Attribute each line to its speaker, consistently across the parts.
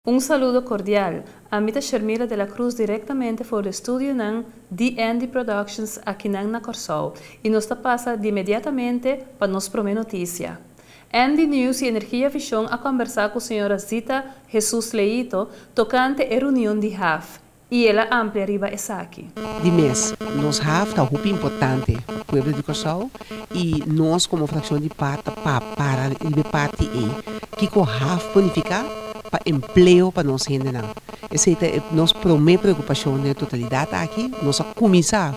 Speaker 1: Un saludo cordial. Amita Sharmila de la Cruz directamente voor el estudio ng DND Productions aqui na Corsol e nos passa de imediatamente para nos promer notícia. Andy News e Energia Vision a conversar com a senhora Zita Jesus Leito tocante a reunião de HAF e ela amplia arriba essa aqui.
Speaker 2: De mês, nós HAF está muito importante para o povo de Corsol e nós como fração de parte para a parte que o HAF bonificar para emprego para nós ainda não. Essa é nossa primeira preocupação na totalidade aqui. Nós começar,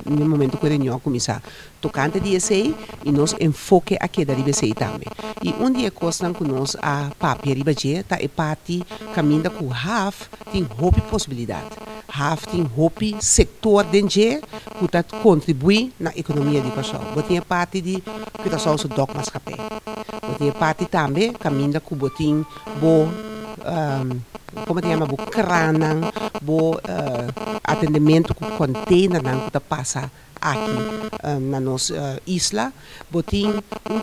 Speaker 2: no momento que a começar, tocante de essa e nós enfoque aqui da riba também. E dia costa que nós a papel riba tá é parte caminha com HAF tem hobby possibilidade. HAF tem hobby setor dentro que tá contribui na economia de Corsol. Botinha parte de que tá só o dogmas capé. Botinha parte também caminha com botin como te chama, kranan, atendimento com container que passa aqui na nossa isla, botin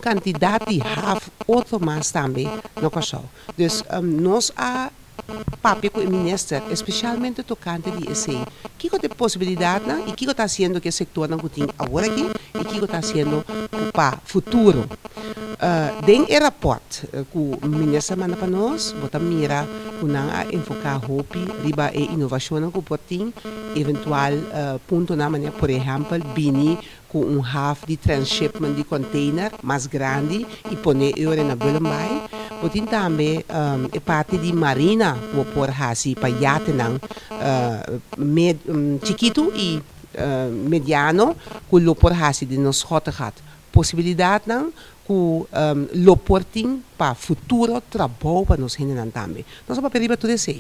Speaker 2: quantidade de HAF outro mais também no Corsol. Dus nós a papel com o ministro, especialmente tocante de esse, que tem possibilidade e que está sendo que o setor não tem agora aqui e que está sendo para o futuro. Den e rapport que o ministro manda para nós, bota mira que não enfocar hopi riba e inovação que pode eventual ponto na maneira, por exemplo, bini com HAF de transshipment de container mais grande e poner euro na Bulambay. Botin também é parte de marina que por hasi para iate nang chiquito e mediano que lo por hasi de nos hotegat. Possibilidade não que loporting para futuro trabalho para nós ainda também. Nós vamos pedir tudo isso.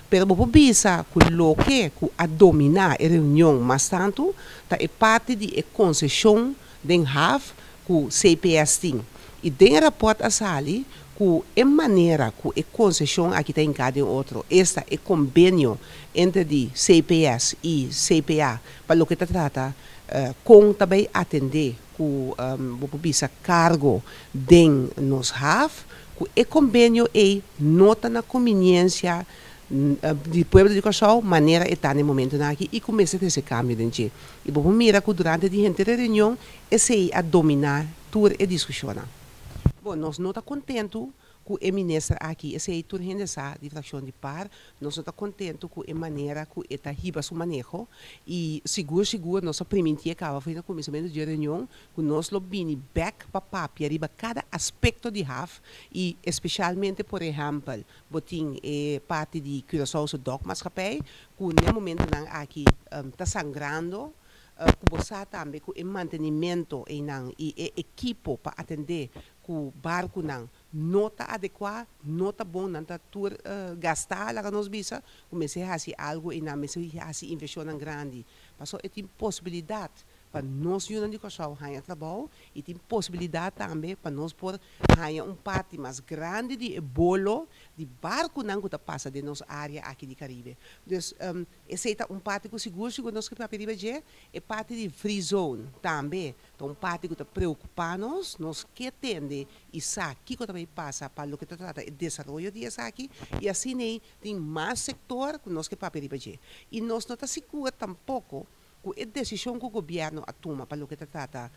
Speaker 2: Pero vou pensar que lo que a dominar a reunião mais tanto tá é parte de concessão de HAF que o CPS tem. E tem rapport a sali que é maneira que a concessão aqui tem em cada outro. Esta é convênio entre de CPS e CPA para o que trata com também atender que vou bisa cargo de nos HAF que é convênio e nota na conveniência de povo de Corsol maneira está no momento aqui e começa esse cambio dentro. E vou mirar que durante a reunião esse a dominar toda a discussão. Bom, nós não estamos contentes com a ministra aqui, essa é a turma de fração de par, nós não estamos contentes com a maneira que está riba seu manejo e seguro, nós permitimos que foi no começamento de reunião que nós lo bini back para papel, riba cada aspecto de HAF e especialmente, por exemplo, botin parte de Curaçao do dogmas capé, que no momento aqui está sangrando, que também com o mantenimento e equipo para atender que o barco não está adequado, não está bom, não está gastar lá que nós bisa, comecei a fazer algo e não comecei a fazer investição grande. Passou é tem possibilidade para nós unir de Corsol ganhar trabalho e tem possibilidade também para nós por ganhar parte mais grande de bolo de barco que está passa de nossa área aqui de Caribe. Então, essa é parte que seguro nós que para é parte de free zone também. Então, parte que está preocupando nós que atende e sabe que também passa para o que trata o desenvolvimento de aqui e assim tem mais setor que nós que para e nós não está seguro tampouco que a decisão que o governo toma para o que trata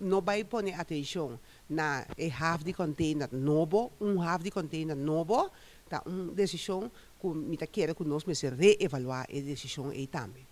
Speaker 2: não vai pôr atenção na HAF de container novo, HAF de container novo, tá uma decisão que me quer que nós reevaluar a decisão aí também.